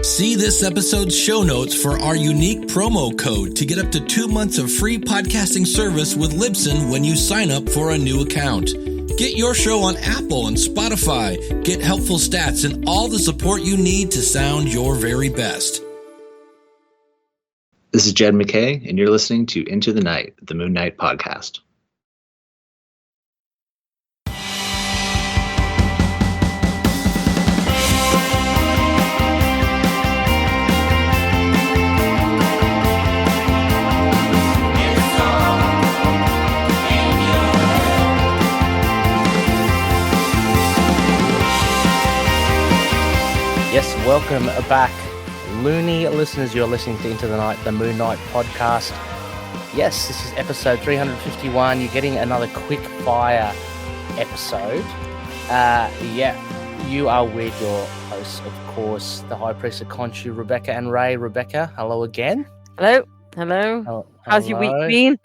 See this episode's show notes for our unique promo code to get up to 2 months of free podcasting service with Libsyn when you sign up for a new account. Get your show on Apple and Spotify, get helpful stats, and all the support you need to sound your very best. This is Jed MacKay, and you're listening to Into the Night, the Moon Knight podcast. Yes, welcome back, loony listeners. You're listening to Into the Night, the Moon Knight podcast. Yes, this is episode 351. You're getting another quick fire episode. You are with your hosts, of course, the High Priest of Khonshu, Rebecca and Ray. Rebecca, hello again. Hello. How's your week been?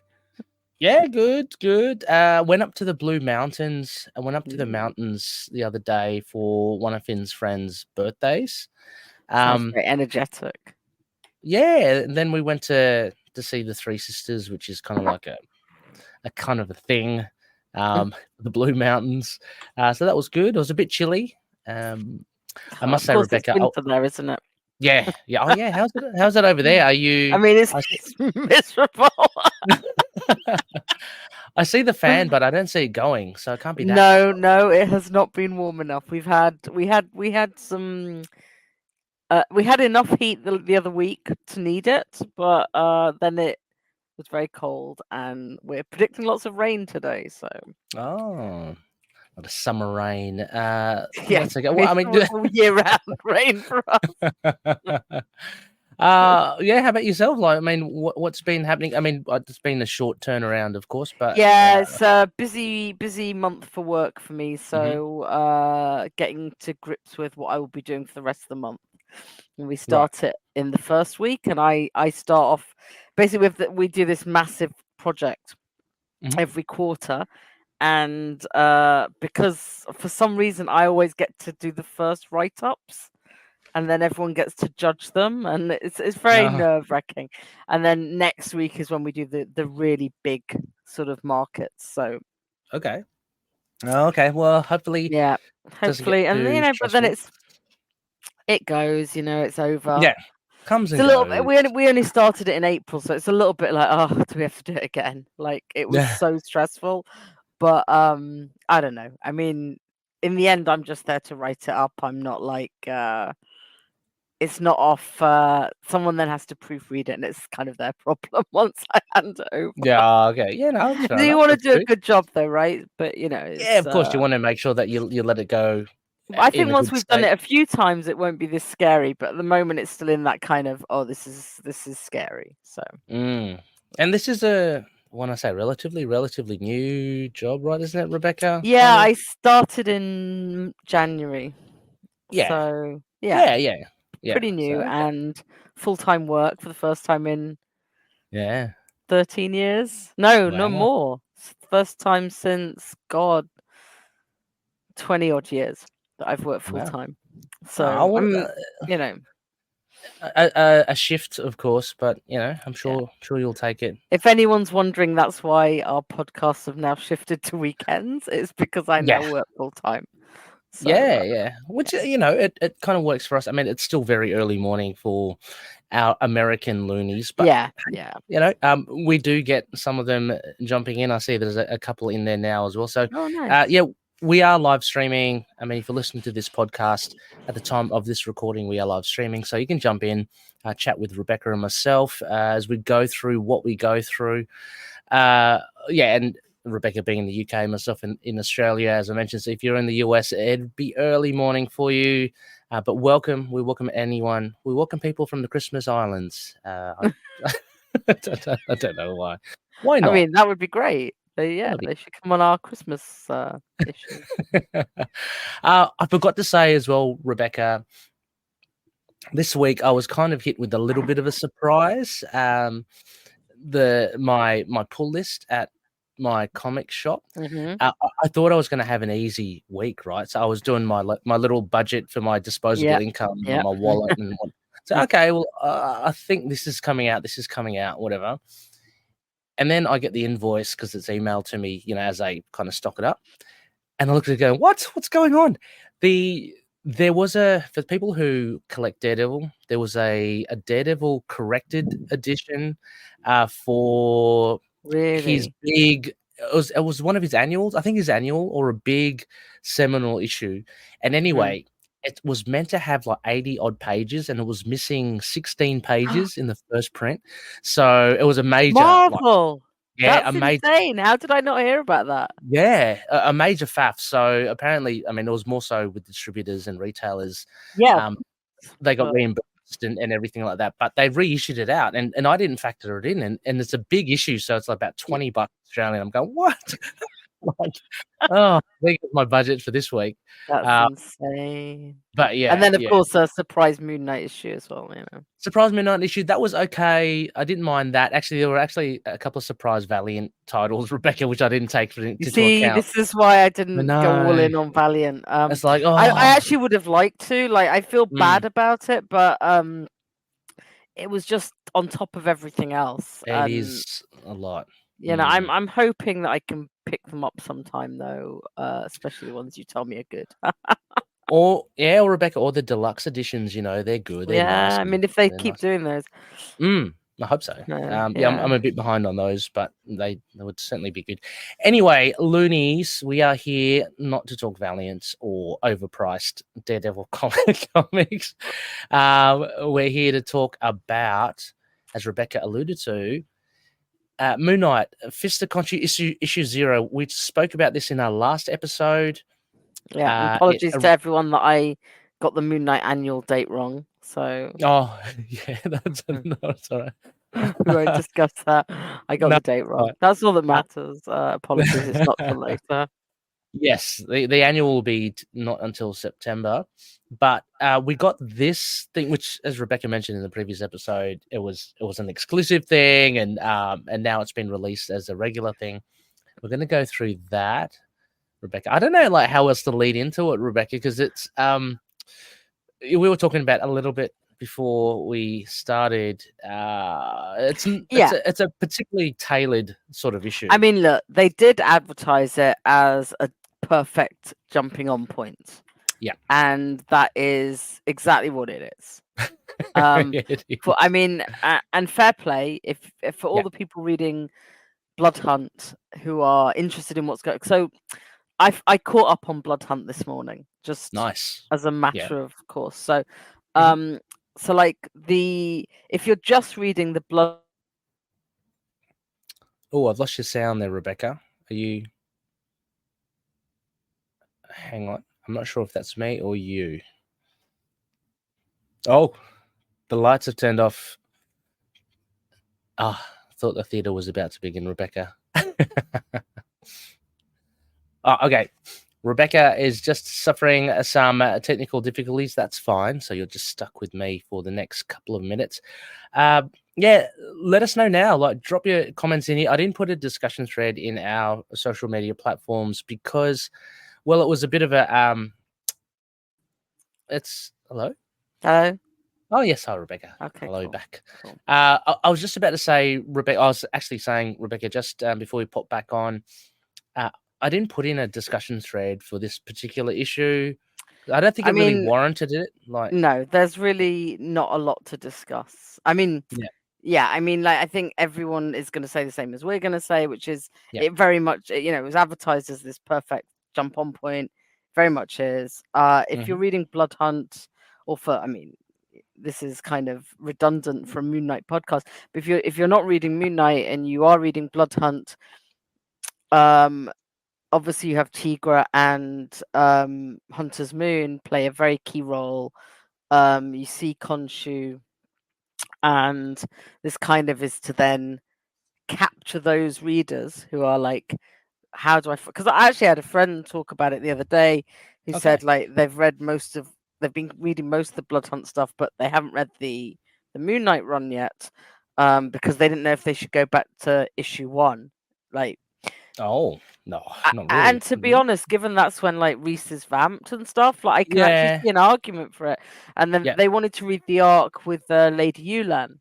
Yeah, good. Went up to the Blue Mountains. I went up to the mountains the other day for one of Finn's friends' birthdays. Sounds very energetic. Yeah, and then we went to see the Three Sisters, which is kind of like a kind of a thing. The Blue Mountains. So that was good. It was a bit chilly. I must say, Rebecca, it's winter there, isn't it? Yeah. Oh, yeah. How's it over there? Are you? I mean, it's miserable. I see the fan, but I don't see it going, so it can't be that. No, it has not been warm enough. We had some. We had enough heat the other week to need it, but then it was very cold, and we're predicting lots of rain today. So a lot of summer rain. Yeah, well, I mean, year-round rain for us. How about yourself? Like, I mean, what's been happening? I mean, it's been a short turnaround, of course, but yeah, it's a busy month for work for me. So, getting to grips with what I will be doing for the rest of the month. And we start it in the first week, and I start off basically we do this massive project every quarter, and because for some reason I always get to do the first write-ups. And then everyone gets to judge them, and it's very nerve-wracking. And then next week is when we do the really big sort of markets. So okay. Well, hopefully, and but then it goes. It's over. Yeah, comes and it's a little goes. bit. We only started it in April, so it's a little bit like, oh, do we have to do it again? Like, it was so stressful. But I don't know. I mean, in the end, I'm just there to write it up. I'm not like. It's not off. Someone then has to proofread it, and it's kind of their problem once I hand it over. Yeah, okay. Yeah, no. You want to do a good job, though, right? But yeah, of course, you want to make sure that you let it go. I think once we've done it a few times, it won't be this scary. But at the moment, it's still in that kind of this is scary. So. And this is when I say relatively new job, right? Isn't it, Rebecca? Yeah, I started in January. Yeah. So yeah. Pretty new and full-time work for the first time in 13 years. No more. First time since 20 odd years that I've worked full-time. So a shift, of course, but I'm sure you'll take it. If anyone's wondering, that's why our podcasts have now shifted to weekends. It's because I now work full-time. So, which it kind of works for us. I mean, it's still very early morning for our American loonies, but we do get some of them jumping in. I see there's a couple in there now as well. So nice. We are live streaming. I mean, if you're listening to this podcast at the time of this recording, we are live streaming, so you can jump in, chat with Rebecca and myself as we go through what we go through. And Rebecca being in the UK, myself in Australia, as I mentioned. So if you're in the US, it'd be early morning for you. But we welcome anyone. We welcome people from the Christmas Islands. I don't know why. Why not? I mean, that would be great. They should come on our Christmas issue. I forgot to say as well, Rebecca, this week I was kind of hit with a little bit of a surprise. My pull list at my comic shop. Mm-hmm. I thought I was going to have an easy week, right? So I was doing my little budget for my disposable income, my wallet, and So, okay, well, I think this is coming out, whatever. And then I get the invoice because it's emailed to me, as I kind of stock it up. And I look at it going, what's going on? There was for people who collect Daredevil, there was a Daredevil corrected edition for his big. It was one of his annuals. I think his annual or a big seminal issue. And anyway, it was meant to have like 80 odd pages, and it was missing 16 pages in the first print. So it was a major Marvel. That's insane. How did I not hear about that? Yeah, a major faff. So apparently, I mean, it was more so with distributors and retailers. Yeah, they got reimbursed and everything like that, but they reissued it out, and I didn't factor it in, and it's a big issue, so it's like about $20 Australian. I'm going, what? There goes my budget for this week. That's insane. But yeah, and then of course a surprise Moon Knight issue as well. Surprise Moon Knight issue, that was okay. I didn't mind that. Actually, there were a couple of surprise Valiant titles, Rebecca, which I didn't take into account. This is why I didn't go all in on Valiant. It's like, I actually would have liked to. Like, I feel bad about it, but it was just on top of everything else. It is a lot. I'm hoping that I can pick them up sometime though, especially the ones you tell me are good. or Rebecca, or the deluxe editions, they're good. They're nice. I mean, if they keep doing those. I hope so. I'm a bit behind on those, but they would certainly be good. Anyway, Loonies, we are here not to talk Valiant or overpriced Daredevil comics. We're here to talk about, as Rebecca alluded to, Moon Knight, Fist of Khonshu issue 0. We spoke about this in our last episode. Yeah, apologies to everyone that I got the Moon Knight annual date wrong. So that's all right. We won't discuss that. I got the date wrong. That's all that matters. Apologies, it's not till later. Yes, the annual will be not until September, but we got this thing, which, as Rebecca mentioned in the previous episode, it was an exclusive thing, and now it's been released as a regular thing. We're going to go through that, Rebecca. I don't know like how else to lead into it, Rebecca, because it's we were talking about a little bit before we started. It's a particularly tailored sort of issue. I mean, look, they did advertise it as a perfect jumping on point. Yeah, and that is exactly what it is. And fair play if for all the people reading Blood Hunt who are interested in what's going. So, I caught up on Blood Hunt this morning, just nice as a matter of course. So, so like if you're just reading the Blood. Oh, I've lost your sound there, Rebecca. Are you? Hang on. I'm not sure if that's me or you. Oh, the lights have turned off. I thought the theater was about to begin, Rebecca. Okay. Rebecca is just suffering some technical difficulties. That's fine. So you're just stuck with me for the next couple of minutes. Let us know now. Like, drop your comments in here. I didn't put a discussion thread in our social media platforms because, well, it was a bit of a hello. Oh yes, hi Rebecca. Okay, hello cool. back. Cool. I was just about to say, Rebecca. I was actually saying, Rebecca, just before we pop back on. I didn't put in a discussion thread for this particular issue. I don't think it really warranted it. Like, no, there's really not a lot to discuss. I mean, I mean, like, I think everyone is going to say the same as we're going to say, which is it very much, it was advertised as this perfect jump on point. Very much is. If you're reading Blood Hunt, this is kind of redundant from Moon Knight podcast. But if you're not reading Moon Knight and you are reading Blood Hunt, obviously you have Tigra and Hunter's Moon play a very key role. You see Khonshu, and this kind of is to then capture those readers who are like, how do I? Because I actually had a friend talk about it the other day who said like they've been reading most of the Blood Hunt stuff, but they haven't read the Moon Knight run yet because they didn't know if they should go back to issue 1. Like, No, not really. And to be honest, given that's when like Reese is vamped and stuff, like I can actually see an argument for it. And then they wanted to read the arc with Lady Yulan.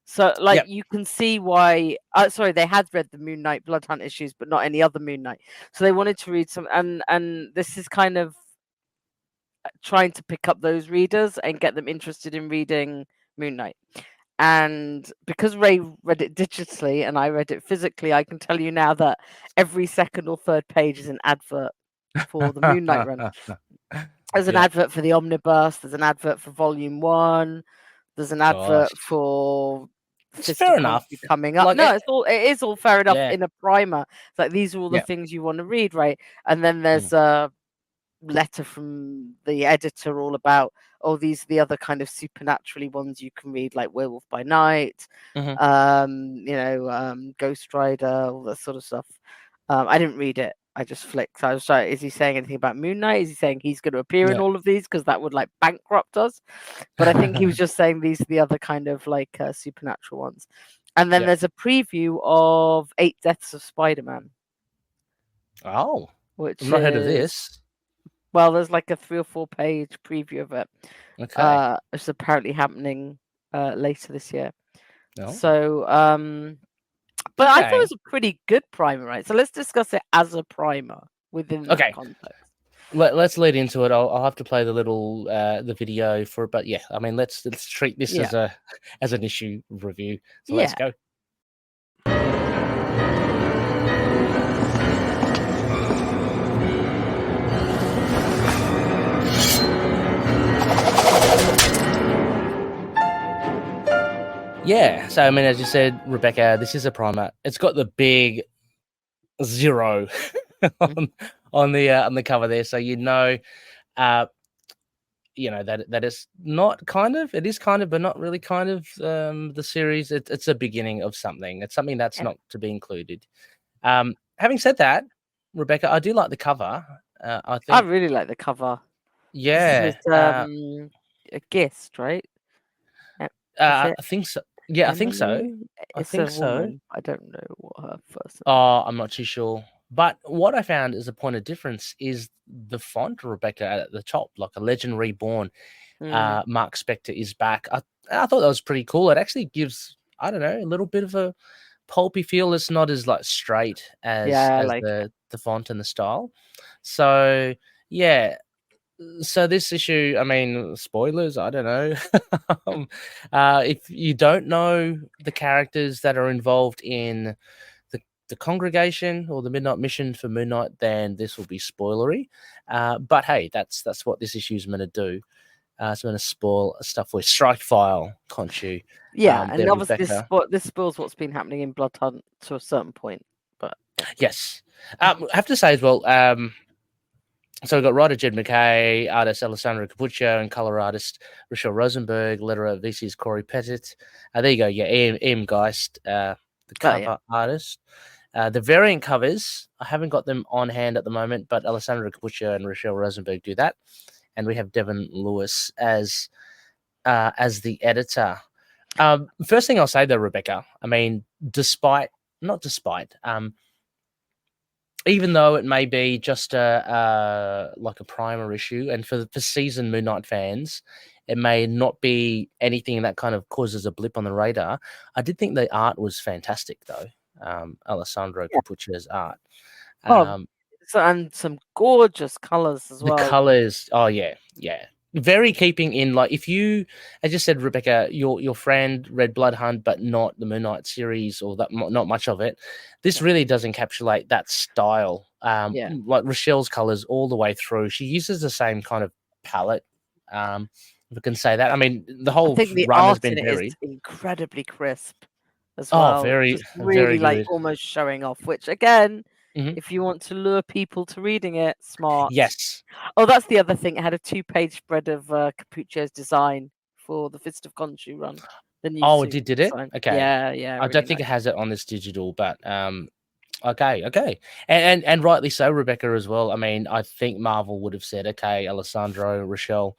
So, like, you can see why. Sorry, they had read the Moon Knight Bloodhunt issues, but not any other Moon Knight. So they wanted to read some, and this is kind of trying to pick up those readers and get them interested in reading Moon Knight. And because Ray read it digitally and I read it physically, I can tell you now that every second or third page is an advert for the Moon Knight run. There's an advert for the Omnibus. There's an advert for Volume 1. There's an advert for it's fair enough coming up. Like no, it is all fair enough in a primer. It's like these are all the things you want to read, right? And then there's a letter from the editor all about these are the other kind of supernaturally ones you can read, like Werewolf by Night, Ghost Rider, all that sort of stuff. I didn't read it. I just flicked. I was like, is he saying anything about Moon Knight? Is he saying he's going to appear in all of these? Because that would like bankrupt us. But I think he was just saying these are the other kind of like supernatural ones. And then there's a preview of 8 Deaths of Spider-Man. Oh, which I've not heard of this. Well, there's like a 3 or 4 page preview of it. Okay. It's apparently happening later this year. Oh. So, but I thought it was a pretty good primer, right? So let's discuss it as a primer within that context. Let's lead into it. I'll have to play the little the video for it, but yeah, I mean, let's treat this as an issue review. So let's go. Yeah, so I mean, as you said, Rebecca, this is a primer. It's got the big 0 on the cover there, so that it's not kind of, it is kind of, but not really kind of the series. It's a beginning of something. It's something that's not to be included. Having said that, Rebecca, I do like the cover. I really like the cover. Yeah, this is, a guest, right? I think so. Yeah, I think so. I think so. I don't know what her first. I'm not too sure. But what I found as a point of difference is the font, Rebecca, at the top, like a Legend Reborn. Mark Spector is back. I thought that was pretty cool. It actually gives, I don't know, a little bit of a pulpy feel. It's not as like straight as the font and the style. So yeah. So this issue, I mean, spoilers, I don't know. If you don't know the characters that are involved in the congregation or the Midnight Mission for Moon Knight, then this will be spoilery. But hey, that's what this issue is meant to do. It's going to spoil stuff with Strikefile, Khonshu. Yeah, and obviously this spoils what's been happening in Bloodhunt to a certain point. But yes, I have to say as well. So we've got writer Jed MacKay, artist Alessandro Cappuccio, and color artist Rachelle Rosenberg, letterer VC's Cory Petit. There you go. Yeah, Ian Geist, the cover artist. The variant covers, I haven't got them on hand at the moment, but Alessandro Cappuccio and Rachelle Rosenberg do that. And we have Devin Lewis as the editor. First thing I'll say though, Rebecca, I mean, even though it may be just like a primer issue, and for seasoned Moon Knight fans, it may not be anything that kind of causes a blip on the radar. I did think the art was fantastic, though. Alessandro Cappuccio's art. And some gorgeous colors as well. The colors, very keeping in, like, if you, as you said, Rebecca, your friend read Bloodhunt, but not the Moon Knight series, or that not much of it. This really does encapsulate that style. Like Rachelle's colors all the way through. She uses the same kind of palette. If I can say that. I mean, the whole run has been varied. Is incredibly crisp as well. Oh, very, really very like good. almost showing off. Which again. If you want to lure people to reading it, smart. Yes. Oh, that's the other thing. It had a 2-page spread of Cappuccio's design for the Fist of Khonshu run. It did it? Okay. Yeah. I don't think it has it on this digital, but okay. And rightly so, Rebecca, as well. I mean, I think Marvel would have said, okay, Alessandro, Rachelle,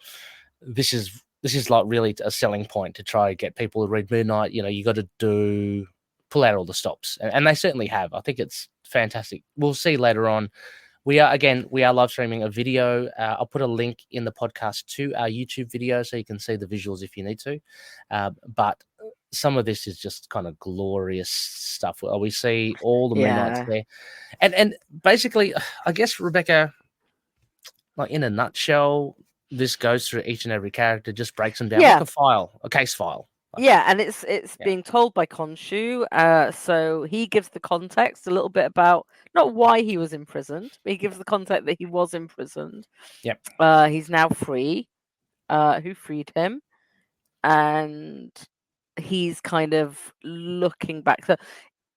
this is like really a selling point to try and get people to read Moon Knight. You know, you got to pull out all the stops, and they certainly have. I think it's fantastic. We'll see later on. We are live streaming a video. I'll put a link in the podcast to our YouTube video so you can see the visuals if you need to. But some of this is just kind of glorious stuff. We see all the Moon Knights there, and basically, I guess, Rebecca, like in a nutshell, this goes through each and every character, just breaks them down like a case file. Yeah, and it's being told by Khonshu. So he gives the context a little bit about not why he was imprisoned, but he gives the context that he was imprisoned. Yep. He's now free. Who freed him? And he's kind of looking back. So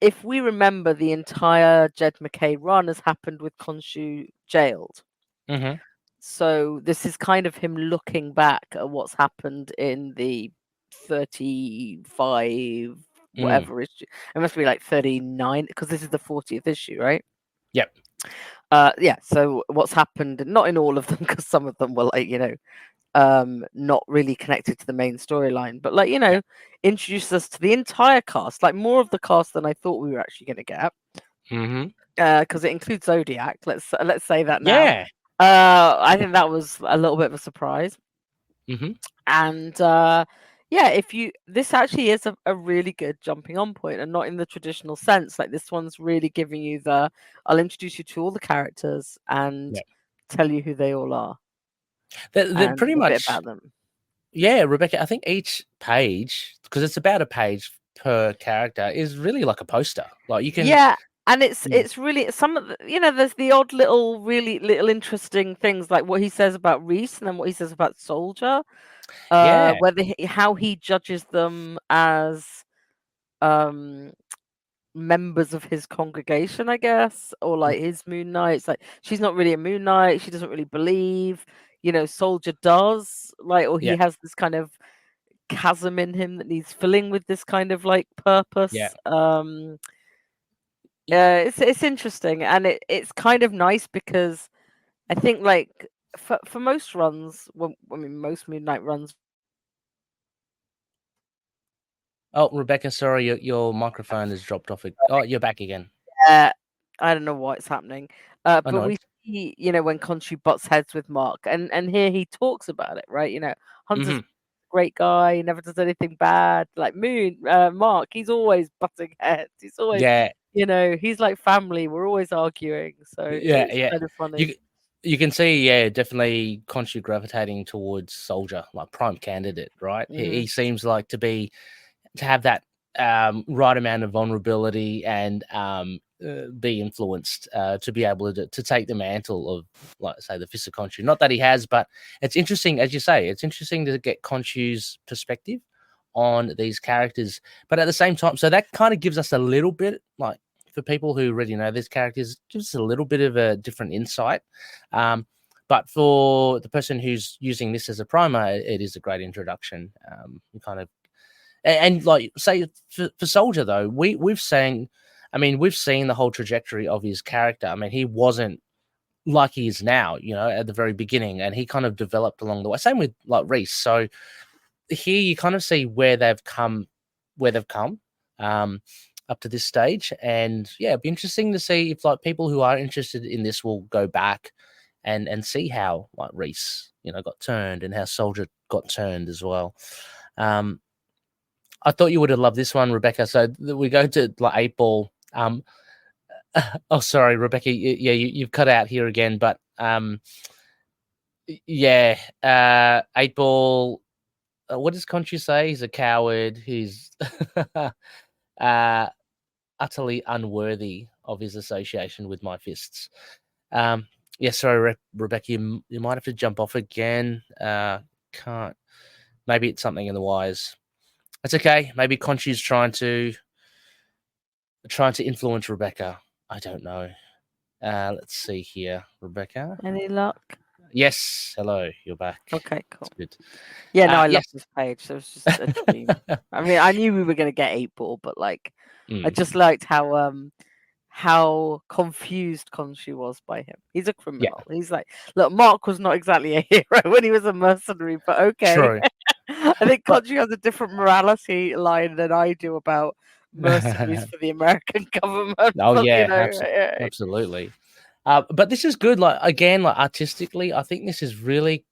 if we remember, the entire Jed MacKay run has happened with Khonshu jailed. Mm-hmm. So this is kind of him looking back at what's happened in the 35 whatever issue. It must be like 39 because this is the 40th issue, right? Yep. So what's happened, not in all of them, because some of them were like, not really connected to the main storyline, but like, introduce us to the entire cast, like more of the cast than I thought we were actually going to get. Because it includes Zodiac. Let's say that now. Yeah. I think that was a little bit of a surprise. And this actually is a really good jumping on point, and not in the traditional sense. Like this one's really giving you I'll introduce you to all the characters and tell you who they all are. They're pretty much a bit about them. Yeah, Rebecca, I think each page, because it's about a page per character, is really like a poster. Like you can and it's really some of the, there's the odd little interesting things, like what he says about Reese and then what he says about Soldier. How he judges them as members of his congregation, I guess, or like his Moon Knights. Like she's not really a Moon Knight, she doesn't really believe, Soldier does, like, or he has this kind of chasm in him that needs filling with this kind of like purpose. It's interesting, and it's kind of nice because I think like for most runs, most Moon Knight runs. Oh, Rebecca, sorry, your microphone has dropped off. Oh, you're back again. I don't know what's happening. But we see, when Khonshu butts heads with Mark, and here he talks about it, right? Hunter's a great guy, he never does anything bad. Like Mark, he's always butting heads. He's always, he's like family. We're always arguing. So it's kind of funny. You can see, definitely Khonshu gravitating towards Soldier, like prime candidate, right? He seems like to have that right amount of vulnerability and be influenced to be able to take the mantle of, like, say, the Fist of Khonshu. Not that he has, but it's interesting, as you say, it's interesting to get Khonshu's perspective on these characters. But at the same time, so that kind of gives us a little bit, like, for people who already know these characters, gives us a little bit of a different insight. But for the person who's using this as a primer, it is a great introduction. And like, say, for Soldier, though, we've seen the whole trajectory of his character. I mean, he wasn't like he is now, at the very beginning, and he kind of developed along the way. Same with like Reese. So here you kind of see where they've come up to this stage, and it'd be interesting to see if like people who are interested in this will go back and see how like Reese, got turned, and how Soldier got turned as well. I thought you would have loved this one, Rebecca. So we go to like 8 Ball. Oh, sorry, Rebecca. You've cut out here again, but 8 Ball. What does Khonshu say? He's a coward. He's utterly unworthy of his association with my fists. Sorry, Rebecca. You might have to jump off again. Can't. Maybe it's something in the wires. It's okay. Maybe Khonshu's trying to influence Rebecca. I don't know. Let's see here, Rebecca. Any luck? Yes. Hello. You're back. Okay, cool. That's good. Yeah, no, I lost this page. So it was just a dream. I mean, I knew we were going to get 8 Ball, but like, I just liked how confused Khonshu was by him. He's a criminal. Yeah. He's like, look, Mark was not exactly a hero when he was a mercenary, but okay. True. I think Khonshu has a different morality line than I do about mercenaries for the American government. Oh but, yeah, you know, absolutely. But this is good. Like again, like artistically, I think this is really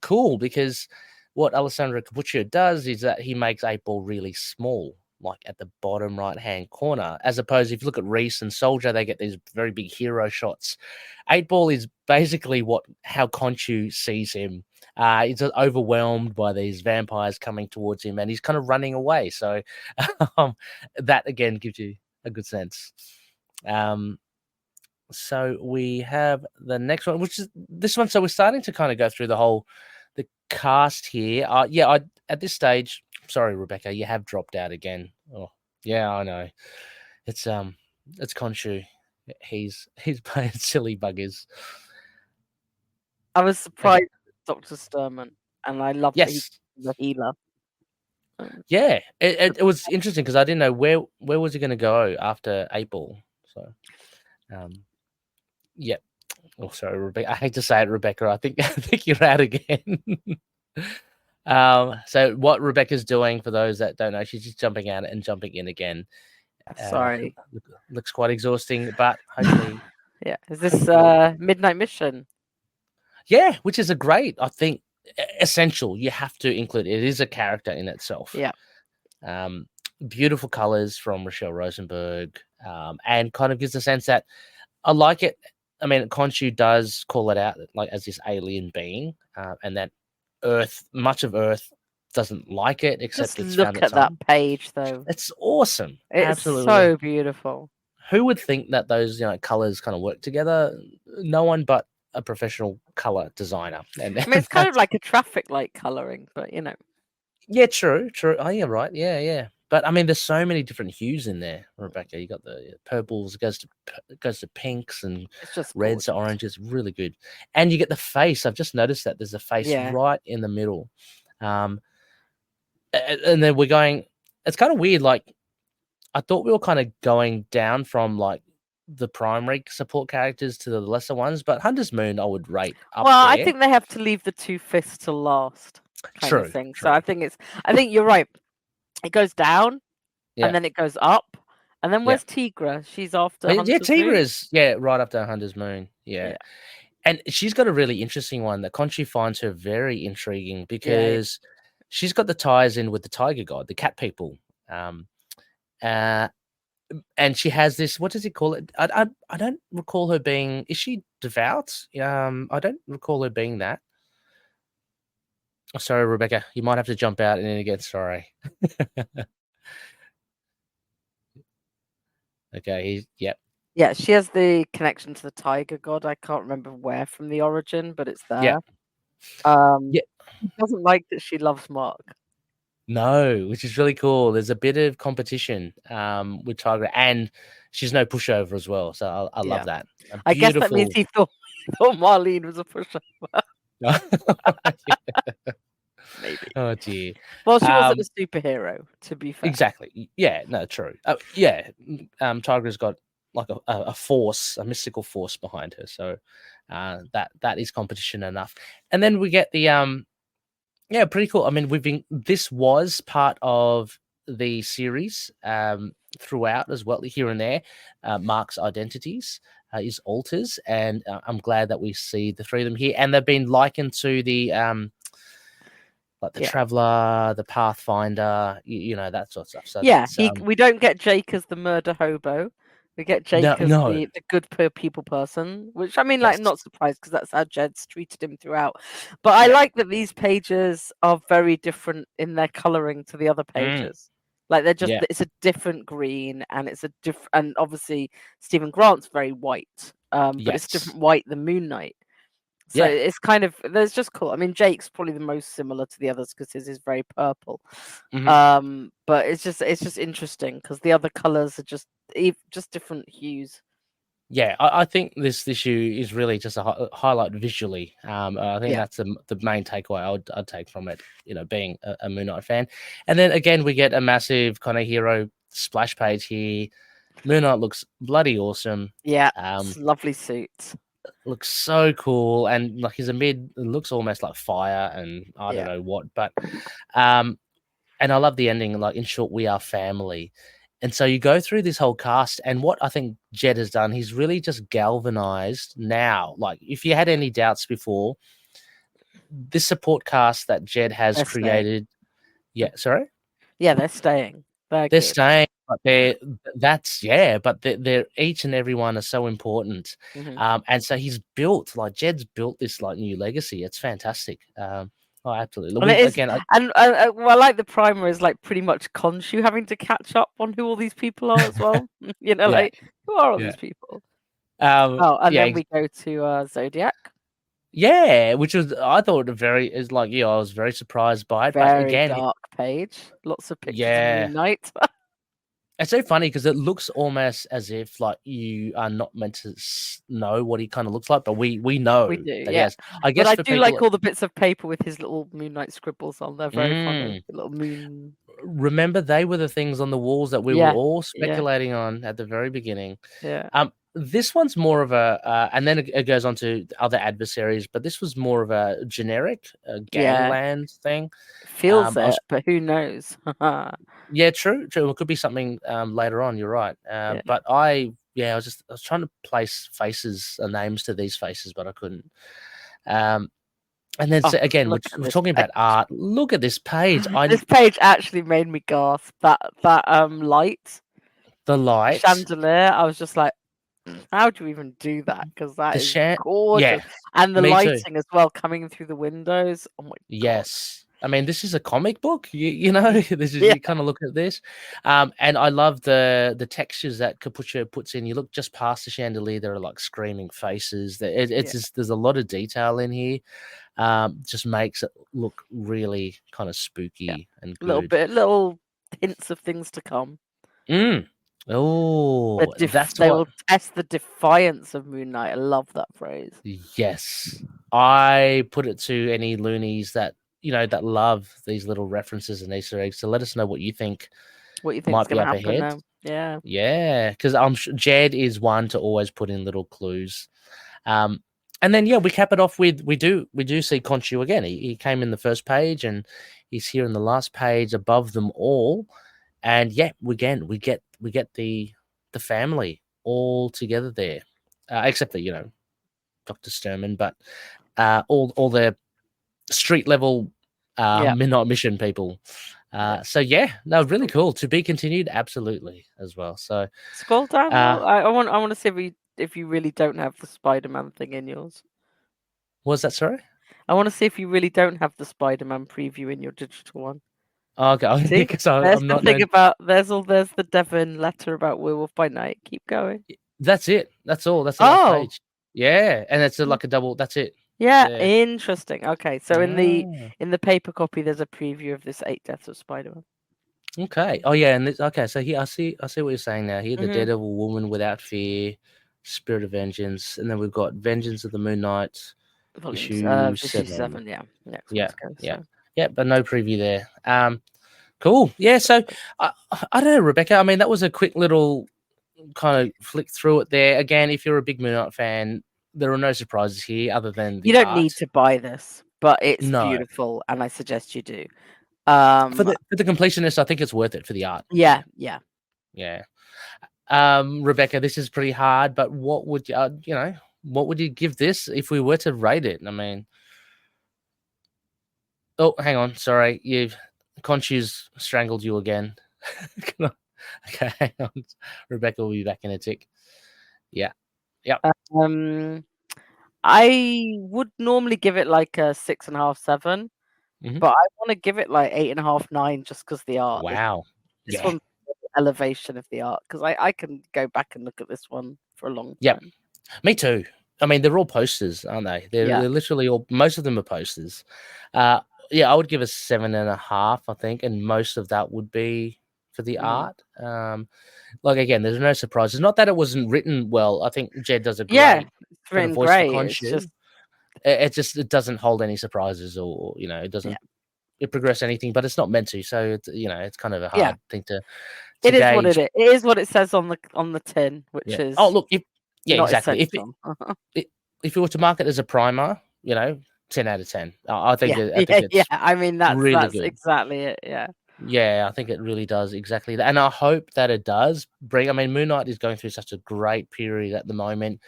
cool because what Alessandro Cappuccio does is that he makes 8-Ball really small, like at the bottom right hand corner, as opposed if you look at Reese and Soldier, they get these very big hero shots. 8-Ball is basically how Khonshu sees him. He's overwhelmed by these vampires coming towards him, and he's kind of running away. So that again gives you a good sense. So we have the next one, which is this one. So we're starting to kind of go through the cast here. At this stage, sorry, Rebecca, you have dropped out again. Oh, yeah, I know. It's Khonshu. He's playing silly buggers. I was surprised, Dr. Sturman, and I love that he's Yes, the healer. yeah. It was interesting because I didn't know where was he going to go after 8-Ball. So, yeah. Oh, sorry, Rebecca. I hate to say it, Rebecca. I think you're out again. So what Rebecca's doing, for those that don't know, she's just jumping out and jumping in again. Sorry. Looks quite exhausting, but hopefully. Yeah. Is this Midnight Mission? Yeah, which is a great, I think, essential. You have to include it. It is a character in itself. Yeah. Beautiful colors from Rachelle Rosenberg, and kind of gives a sense that I like it. I mean, Khonshu does call it out like as this alien being, and that much of Earth doesn't like it, except Just it's look found at its that own. page, though. It's awesome. It's Absolutely so beautiful. Who would think that those colors kind of work together? No one but a professional color designer. And I mean, it's kind of like a traffic light coloring, but Yeah, true. Oh, yeah, right. Yeah. But I mean, there's so many different hues in there, Rebecca. You got the purples, it goes to pinks and it's just reds to gorgeous. oranges. Really good. And you get the face. I've just noticed that there's a face right in the middle. And then we're going. It's kind of weird. Like I thought we were kind of going down from like the primary support characters to the lesser ones, but Hunter's Moon I would rate up Well, there. I think they have to leave the two fists to last kind True, of thing. true. So I think you're right. It goes down and then it goes up. And then where's Tigra? She's after Hunter's Moon? Tigra's right after Hunter's Moon. Yeah. And she's got a really interesting one that Khonshu finds her very intriguing because she's got the ties in with the tiger god, the cat people. And she has this, what does he call it? I don't recall her being, is she devout? I don't recall her being that. Oh, sorry, Rebecca, you might have to jump out and then again, sorry. Okay, yep. Yeah, she has the connection to the tiger god. I can't remember where from the origin, but it's there. He doesn't like that she loves Mark. No, which is really cool. There's a bit of competition with Tigra, and she's no pushover as well. So I love that. I guess that means he thought Marlene was a pushover. Maybe. Oh dear. Well, she wasn't a superhero, to be fair. Exactly. Yeah. No. True. Tigra's got like a force, a mystical force behind her. So that is competition enough. And then we get the pretty cool. I mean, this was part of the series throughout as well, here and there. Mark's identities, his alters, and I'm glad that we see the three of them here. And they've been likened to the like the Traveler, the Pathfinder, that sort of stuff. So we don't get Jake as the murder hobo. We get Jake as the good people person, which I mean, like, I'm not surprised because that's how Jed's treated him throughout. But I like that these pages are very different in their coloring to the other pages. Like they're just, it's a different green, and it's a different, and obviously Stephen Grant's very white, but it's different white than Moon Knight. So it's kind of, there's just cool. I mean, Jake's probably the most similar to the others because his is very purple. But it's just interesting because the other colors are just different hues. Yeah, I think this issue is really just a highlight visually. I think that's the main takeaway I'd take from it, being a Moon Knight fan. And then again, we get a massive kind of hero splash page here. Moon Knight looks bloody awesome. Yeah, lovely suits. Looks so cool, and like he's looks almost like fire, and I don't know what, but and I love the ending. Like, in short, we are family. And so you go through this whole cast, and what I think Jed has done, he's really just galvanized now. Like, if you had any doubts before, this support cast that Jed has They're created, sorry? Yeah, they're staying. They're They're good. staying, but they're each and every one are so important. And so Jed's built this like new legacy. It's fantastic. Oh, absolutely. And it is, and well, I like the primer is like pretty much Khonshu having to catch up on who all these people are as well. You know, like who are all these people? Then we go to Zodiac. Yeah, which was I thought I was very surprised by it. Very but again, dark page, lots of pictures of Moonlight. It's so funny because it looks almost as if like you are not meant to know what he kind of looks like, but we know. We do, that yeah. I guess but I do like all the bits of paper with his little Moonlight scribbles on. They're very funny. The little moon. Remember, they were the things on the walls that we were all speculating on at the very beginning. Yeah. This one's more of a, and then it goes on to other adversaries, but this was more of a generic gangland thing. Feels it, but who knows? Yeah, true. It could be something later on. You're right. But I was trying to place faces and names to these faces, but I couldn't. And then again, we're talking about art. Look at this page. This page actually made me gasp. That light, the light chandelier. I was just like, how do you even do that? Because that is gorgeous. Yeah, and the lighting as well coming through the windows. Oh my god. Yes. I mean, this is a comic book, you know. This is you kind of look at this, and I love the textures that Cappuccio puts in. You look just past the chandelier; there are like screaming faces. There's a lot of detail in here. Just makes it look really kind of spooky and good. Little hints of things to come. Oh, they will test the defiance of Moonlight. I love that phrase. Yes, I put it to any loonies that love these little references and Easter eggs. So let us know what you think. Might be up ahead. Yeah, because I'm sure Jed is one to always put in little clues. And then we cap it off with we do see Khonshu again. He came in the first page and he's here in the last page above them all. And we get the family all together there, except for Dr. Sturman, but all their street level midnight mission people. Really cool. To be continued, absolutely as well. So scroll down. I want to see if you really don't have the Spider-Man thing in yours. What was that? Sorry. I want to see if you really don't have the Spider-Man preview in your digital one. Okay, because I'm not. There's the Devin letter about Werewolf by Night. Keep going. That's it. That's all. That's the last page. Yeah, and it's like a double. That's it. Yeah, interesting. Okay, so in the paper copy, there's a preview of this 8 Deaths of Spider-Man. Okay. Oh yeah, and so here I see what you're saying now. Here, the Daredevil Woman Without Fear, Spirit of Vengeance, and then we've got Vengeance of the Moon Knight, issue 7. Yeah, but no preview there. Cool. Yeah. So I don't know, Rebecca. I mean, that was a quick little kind of flick through it there. Again, if you're a big Moon Knight fan, there are no surprises here other than you don't need to buy this, but it's beautiful, and I suggest you do. For the completionist, I think it's worth it for the art. Yeah. Rebecca, this is pretty hard, but what would what would you give this if we were to rate it? I mean, oh, hang on, sorry, Khonshu's strangled you again. Okay, hang on. Rebecca will be back in a tick. Yeah. I would normally give it like a 6.5, 7, but I want to give it like 8.5, 9 just because the art. Wow. This one's elevation of the art because I can go back and look at this one for a long time. Yeah, me too. I mean, they're all posters, aren't they? They're literally all. Most of them are posters. I would give a 7.5, I think, and most of that would be for the art. Like again, there's no surprises. Not that it wasn't written well. I think Jed does a great. It's written great. It doesn't hold any surprises, or it doesn't progress anything. But it's not meant to. So it's kind of a hard thing to. It is what it is. It is what it says on the tin, which is. Oh look, exactly. If you were to market as a primer, 10 out of 10. I think. I mean that's really good. Exactly it. Yeah. Yeah, I think it really does exactly that. And I hope that it does bring. I mean, Moon Knight is going through such a great period at the moment.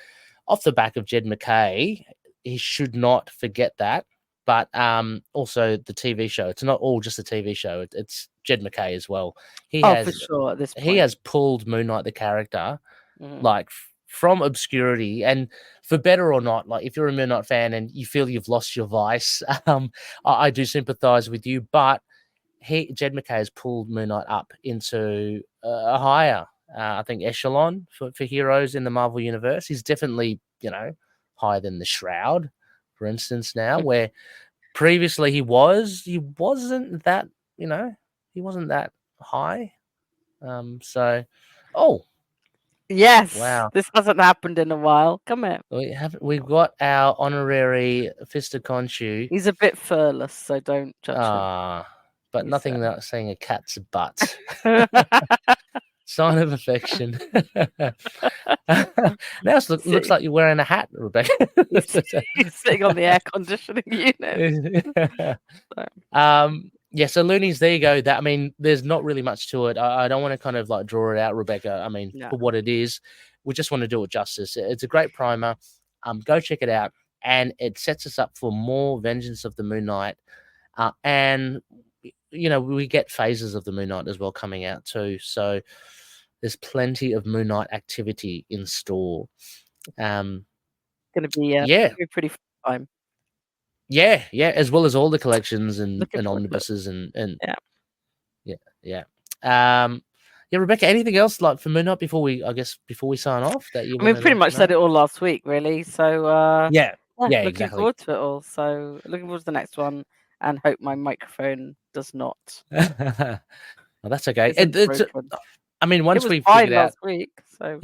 Off the back of Jed MacKay, he should not forget that. But also the TV show. It's not all just a TV show. It's Jed MacKay as well. For sure at this point. He has pulled Moon Knight, the character, like from obscurity, and for better or not, like if you're a Moon Knight fan and you feel you've lost your vice, I do sympathize with you. But Jed MacKay has pulled Moon Knight up into a higher, I think, echelon for heroes in the Marvel universe. He's definitely, higher than the Shroud, for instance, now, where previously he wasn't that, he wasn't that high. Yes. Wow. This hasn't happened in a while. Come here. We've got our honorary Fist of Khonshu. He's a bit furless, so don't judge him. But nothing like saying a cat's butt. Sign of affection. Now it looks like you're wearing a hat, Rebecca. He's sitting on the air conditioning unit. So Loonies, there you go. That, I mean, there's not really much to it. I don't want to kind of like draw it out, Rebecca. I mean, for what it is, we just want to do it justice. It's a great primer. Go check it out, and it sets us up for more Vengeance of the Moon Knight, and we get phases of the Moon Knight as well coming out too. So there's plenty of Moon Knight activity in store. Going to be pretty fun time. Yeah, as well as all the collections and omnibuses and Rebecca, anything else like for Moon Knight before we sign off? Pretty much said it all last week, really. So looking exactly. forward to it all. So looking forward to the next one, and hope my microphone does not. Well, that's okay. Once we figured out last week, so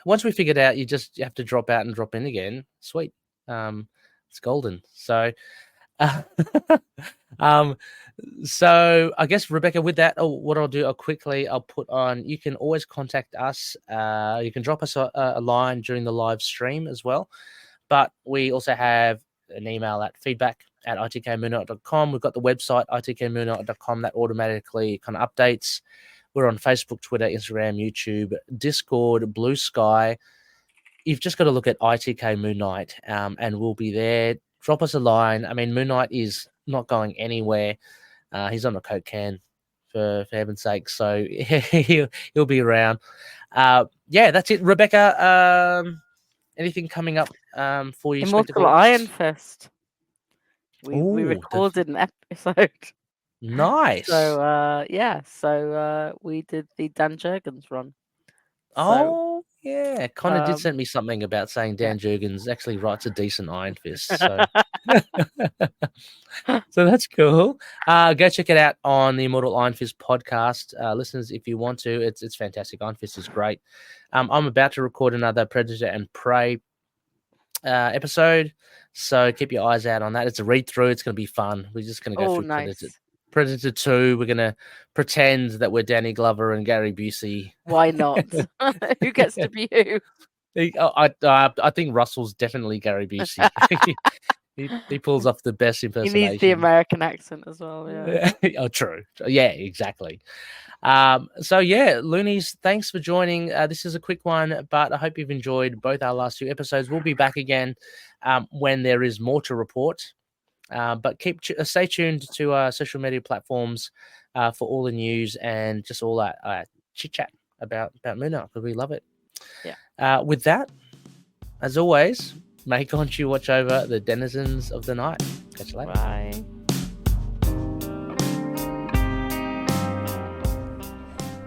once we figured out, you have to drop out and drop in again. Sweet. It's golden. So, so I guess, Rebecca, with that, what I'll do, I'll put on, you can always contact us. You can drop us a line during the live stream as well. But we also have an email at feedback@itkmoonnight.com. We've got the website, itkmoonnight.com, that automatically kind of updates. We're on Facebook, Twitter, Instagram, YouTube, Discord, Blue Sky. You've just got to look at ITK Moon Knight, and we'll be there. Drop us a line. I mean, Moon Knight is not going anywhere. He's on a Coke can, for heaven's sake. So he'll be around. That's it. Rebecca, anything coming up for you? Immortal Iron Fist. We recorded an episode. Nice. So we did the Dan Jurgens run. Connor did send me something about saying Dan Jurgens actually writes a decent Iron Fist. So, so that's cool. Go check it out on the Immortal Iron Fist podcast. Listeners, if you want to, it's fantastic. Iron Fist is great. I'm about to record another Predator and Prey episode, so keep your eyes out on that. It's a read through. It's going to be fun. We're just going to go through Predator 2. We're going to pretend that we're Danny Glover and Gary Busey. Why not? Who gets to be who? I think Russell's definitely Gary Busey. he pulls off the best impersonation. He needs the American accent as well. Yeah. True. Yeah, exactly. Loonies, thanks for joining. This is a quick one, but I hope you've enjoyed both our last two episodes. We'll be back again when there is more to report. But stay tuned to our social media platforms for all the news and just all that chit chat about Moon Knight, because we love it. Yeah. With that, as always, may Khonshu watch over the denizens of the night. Catch you later. Bye.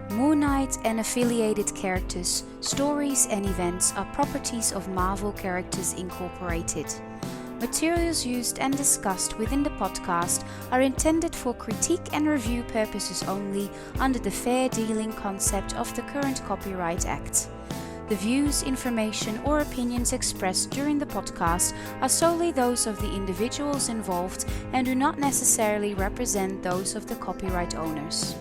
Moon Knight and affiliated characters, stories and events are properties of Marvel Characters Incorporated. Materials used and discussed within the podcast are intended for critique and review purposes only under the fair dealing concept of the current Copyright Act. The views, information, or opinions expressed during the podcast are solely those of the individuals involved and do not necessarily represent those of the copyright owners.